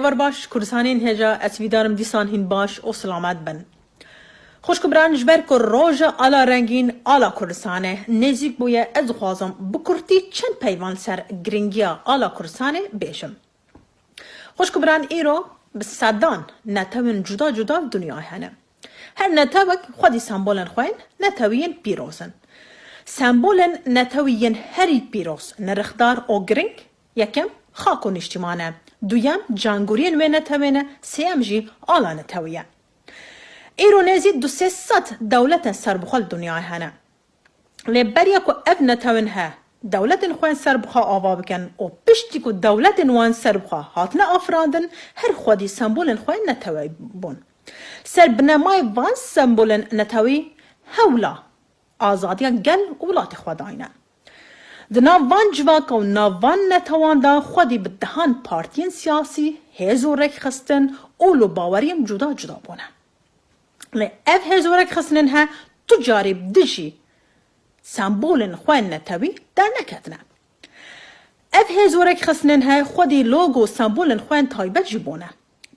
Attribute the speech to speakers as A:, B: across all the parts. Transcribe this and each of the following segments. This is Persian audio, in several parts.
A: ور باش کردستانین هجا اسویدارم دیسان هین باش و سلامت بن. خوشک بران جبر که روژا آلا رنگین آلا کردستانه نزیک بویه از خوازم بکرتی چند پیوان سر گرینگیا آلا کردستانه بیشم. خوشک بران ایرو بصدان نتاوین جدا جدا دنیا هنه. هر نتاوک خودی سمبولن خوین نتاوین پیروزن. سمبولن نتاوین هری پیروز نرخدار او گرینگ یکم خاکو نشتیمانه. دویم جانگورین و نتاوینه سیم جی آلا نتاویه. ایرو نزید 200 دولت سربخال دنیا هنه. لبریا کو اف نتاوین ها دولت خوان سربخا آوا بکن و پشتی کو دولت وان سربخا هاتنا افراندن هر خودی سمبولن خوان نتاوی بون. سر بنمای وان سمبولن نتاوی هولا آزادیان گل اولات خوداینه. دناوان جواک و ناوان نتوان دا خودی بدهان پارتین سیاسی هزورک خستن اولو باوریم جدا جدا بونه. لی اف هزورک خستن ها تجاری بدجی سمبولن خوان نتاوی در نکتنه. اف هزورک خستن ها خودی لوگو سمبولن خوان تایبت جبونه.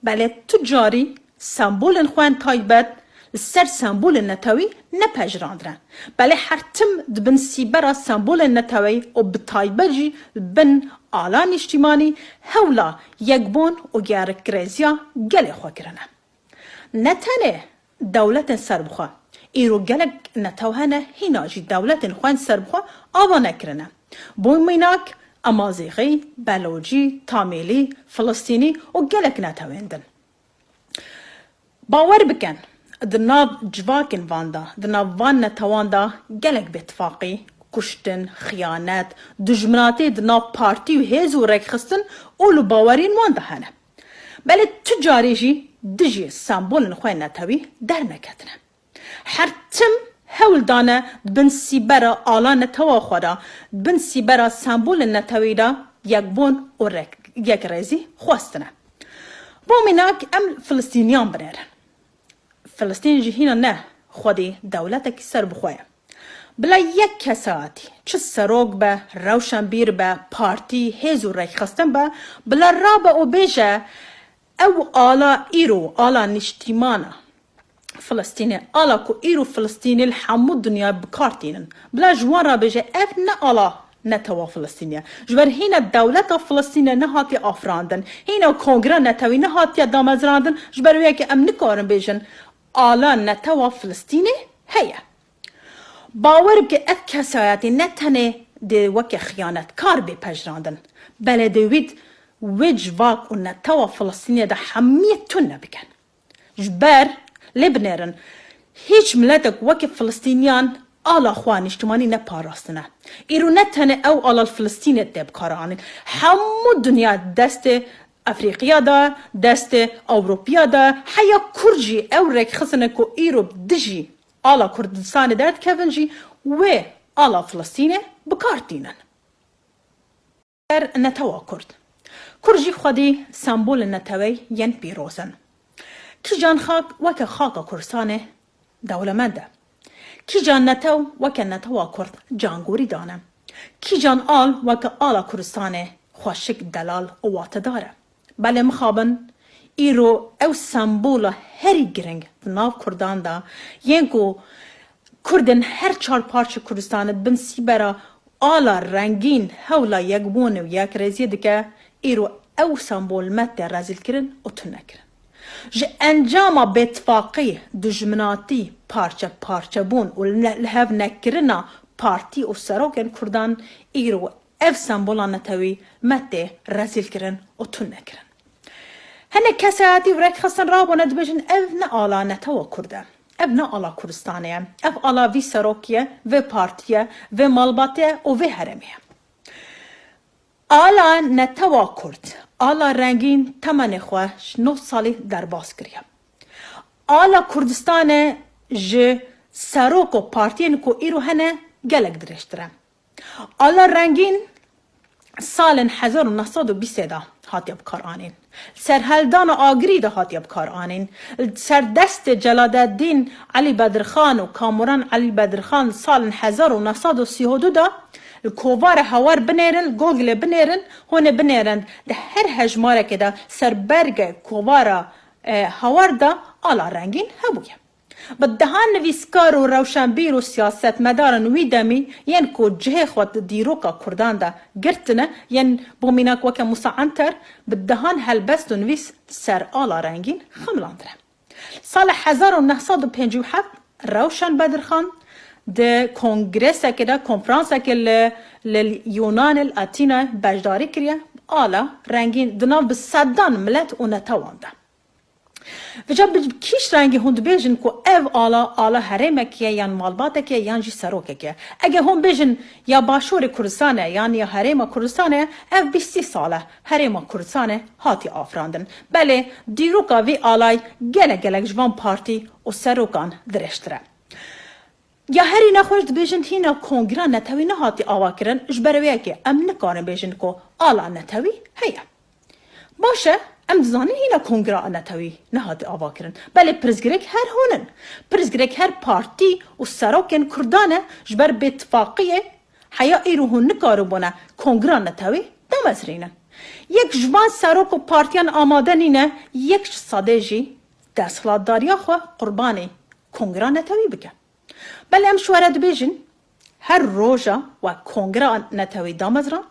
A: بله تجاری سمبولن خوان تایبت سر سمبول نتاوی نپجراندرن. بله حتم دبن سیبرا سمبول نتاوی و بتایبجی بن آلان اجتماعی هولا یکبون و گیارک گریزیا گل خواه کرنه. نتنه دولت سربخوا ایرو گلک نتوهنه هیناجی دولت خوان سربخوا آوا نکرنه. بوی میناک امازیغی، بلوجی، تامیلی، فلسطینی و گلک نتوهندن. باور بکن دناو جواکن واندا دناو وان نتواندا گلک باتفاقی کشتن خیانت دجمناتی دناو پارتی و هزو رک خستن اولو باورین واندا هنه. بله تجاری جی دجی سامبولن خواه نتاوی در نکتنه. حرتم هول دانه بن سیبرا آلان نتوا خورا بن سیبرا سامبولن نتاوی دا یک بون و یک ریزی خواستنه. با مناک ام فلسطینیان بررن. فلسطین جهینا نه خودی دولت سر بخواه. بلا یک کساتی چه سروگ به روشنبیر به پارتی هزو رای خستن به بلا رابع و بیجه او آلا ایرو آلا نشتیمانا فلسطینی آلا کو ایرو فلسطینی الحمود دنیا بکارتینن بلا جوان را بیجه اف نه آلا نتوا فلسطینیه جبر هینا دولت فلسطینیه نهاتی آفراندن هینا کنگره نتوی نهاتی دامزراندن جبر ویا که ام نکارن بیجن آلا نتوا فلسطینی هیا. باور که اف کسایتی نتنه ده وک خیانت کار به پجراندن بله دوید ویج واق و نتوا فلسطینی ده حمیت تون نبکن. جبر لبنرن هیچ ملتک وک فلسطینیان آلا خوان اجتماعی نپاراستنه. ایرو نتنه او آلا فلسطینی ده بکارانه. همو دنیا دست افریقیا دا دست اوروپیا دا حیا کرجی او رک خسنه کو ایرو دجی آلا کردستان درد کفنجی و آلا فلسطینه بکارتینن. نتوا کرد. کرجی خودی سمبول نتوی ین پیروزن. کی جان خاک وک خاک کردستان دولمنده. کی جان نتو وک نتوا کرد جانگوری دانه. کی جان آل وک آلا کردستان خوشک دلال و واتداره. بله مخابن ایرو او سمبولا هری گرنگ ناو کردان دا ینکو کردن هر چار پارچه کردستان بن سیبرا آلا رنگین هولا یک بونه و یک رزیه دکه ایرو او سمبول مت رزیل کرن و تن نکرن. جه انجام باتفاقی دجمناتی پارچه بون و لحو نکرنا پارتی و سراکن کردان ایرو اف سمبولا نتوی مت رزیل کرن و تن نکرن. هنه کساتی ورک خستن رابو ندبجن اف نه آلا نتوا کرده. اف نه آلا کردستانیه. اف آلا وی سراکیه و پارتیه و مالباتیه و هرمیه. آلا نتوا کرد. آلا رنگین تمن خوش 9 سالی در باز کریه. آلا کردستان جه سراک و پارتین کو ایرو هنه گلک درشتره. آلا رنگین سال 1920 دا هاتی بکار آنین. سرهلدان آگری دا هاتی بکار آنین. سر دست جلالالدین علی بدرخان و کامران علی بدرخان سال 1932 دا الكوفار هوار بنيرن جوجل بنيرن هون بنيرن ده هر هجمارة كده سربرگ كوفارا هوار دا آلا رنگین هبويا بدهان نویسکار و روشنبیر و سیاست مدارن وی دمی ین کو جه خود دیروکا کردان دا گرتنه ین بومیناک وکا مساعنتر بدهان هلبست و نویس سر آلا رنگین خملاندره. سال 1957 روشن بدرخان ده کنگرس که کنفرانس که لیونان الاتینا بجداری کریه آلا رنگین دناو بصدان ملت و نتوانده. و جب کیش رنگی هند بیجن که او آلا حرمه که یا مالباته که یا جی سروکه که اگه هم بیجن یا باشور کردستانه یا حرمه کردستانه او 20 ساله حرمه کردستانه هاتی آفراندن بله دیروکا وی آلای گلک جوان پارتی و سروکان درشتره یا هری نخوش بیجن هینا کنگران نتوی نه هاتی آوا کرن جبرویه که ام نکارن بیجن که آلا نتوی هیا باشه ام زانین هینا کنگرا نتوی نه هاتی آوا کرن بله پرزگرک هر هونن پرزگرک هر پارتی و سراکن کردانه جبر باتفاقیه حیا ایرو هون نکارو بونه کنگرا نتوی دمزرینن یک جوان سراک و پارتیان آماده نینه یک ساده جی دستخلاتداریا خو قربانی کنگرا نتوی بکن بله ام شوارد بیجن هر روژا و کنگرا نتوی دامزران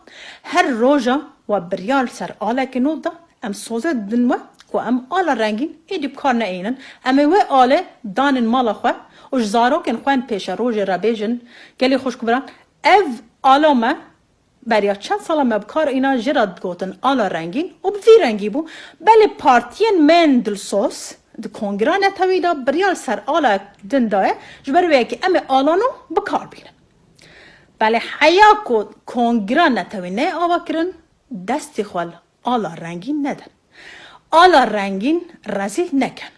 A: هر روژا و بریال سر آله کنو دا ام سوزه دنوه که ام آله رنگین ایدی بکار نئینن امی وی آله دانن مالا خواه و جزارو کن خوان پیش روژ را بیجن گلی خوش کبران او آله ما بریا چند ساله مبکار اینا جراد گوتن آله رنگین و بفی رنگی بو بله پارتین من دلسوس د کنگرا نتوی دا بریال سر آله دن دایه جبرویه که ام آلانو بکار بینن بله حیا که کنگرا نتوی نه آوا کرن دستی خوال آلا رنگین ندن آلا رنگین رزی نکن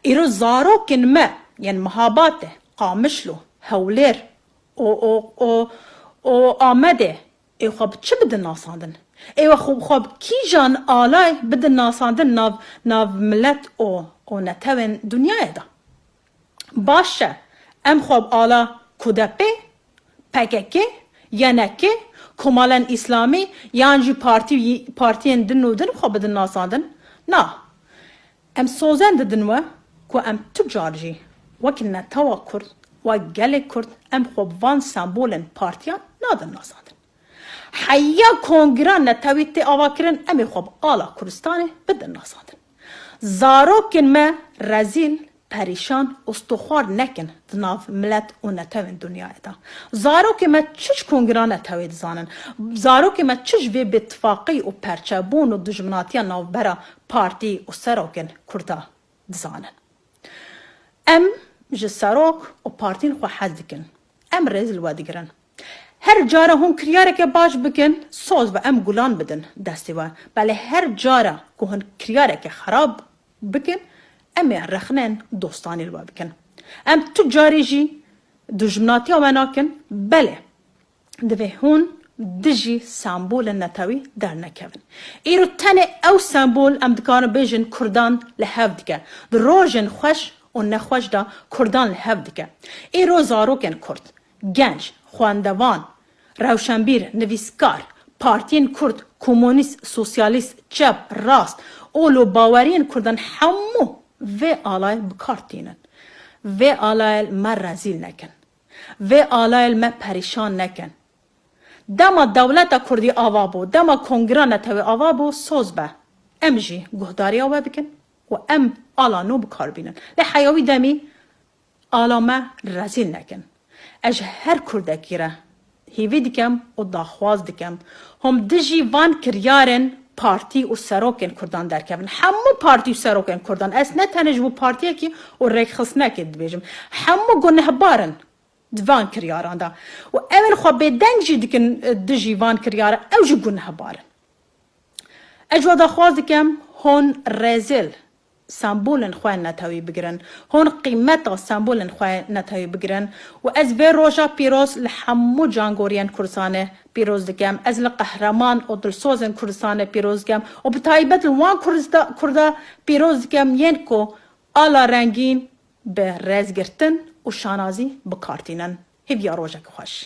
A: ایرو زارو کن ما یعنی محاباته قامشلو هولیر او آمده ای خواب چه بدن ناساندن ای خواب کی جان آلای بدن ناساندن ناو ملت او نتوین دنیای دا باشه ام خواب آلا کودپه پککه ینکه کمالن اسلامی یانجی پارتین دنو دن خواب بدن ناساندن نه ام سوزن دنوه که ام تجارجی وکن نتوا کرد و گله کرد ام خواب وان سمبولن پارتیان نادن ناساندن حیا کنگران نتویت آوا کرن امی خواب آلا کردستانه بدن ناساندن زاروکن ما رزیل پریشان استخوار نکن دناف ملت و نتوین دنیای دا زاروکن ما چش کنگران نتوید زانن زاروکن ما چش وی باتفاقی و پرچبون و دجمناتی ناو برا پارتی و سراکن کرده زانن ام جساروک و پارتین خو حد دکن ام رزل و دیگرن هر جاره هون کریاره که باش بکن سوز و ام گلان بدن دستی و بله هر جاره که هون کریاره که خراب بکن ام رخنن دوستانی رو بکن ام تجاری جی دجمناتی و مناکن بله دوی هون دجی سامبول نتاوی در نکون ایرو تنه او سامبول ام دکان بیجن کردان لحف دکه در روژن خوش و نخوش دا کردان لحف دکه ایرو زاروکن کرد گنج خواندوان روشنبیر نویسکار پارتین کرد کمونیست سوسیالیست چپ راست اولو باورین کردن همو و آلای بکارتینن و آلای ما رزیل نکن و آلای ما پریشان نکن دما دولت کردی آوا بو دما کنگران نتوی آوا بو سوز به ام جی گهداری آوا بکن و ام آلا نو بکار بینن لحیاوی دمی آلا ما رزیل نکن اج هر کردکی را هیوی دکم و داخواز دکم هم دجی وان کریارن پارتی و سروکن کردان در کبن همو پارتی و سروکن کردان اس نه تنج بو پارتیه کی و رکخص نکد بیجم همو گنه بارن دوان کریاران دا و اول خو به دنجی دکن دجی وان کریاره او جو گنه بارن اجوا داخواز دکم هون رزل سامبولن خواه نتاوی بگرن هون قیمت سامبولن خواه نتاوی بگرن و از وی روژا پیروز لحمو جانگورین کردستانه پیروز دکم از لقهرمان و دلسوزن کردستانه پیروز دکم و بتایبت لوان کرده پیروز دکم ین کو آلا رنگین به رز گرتن و شانازی بکارتینن هیویا روژا که خوش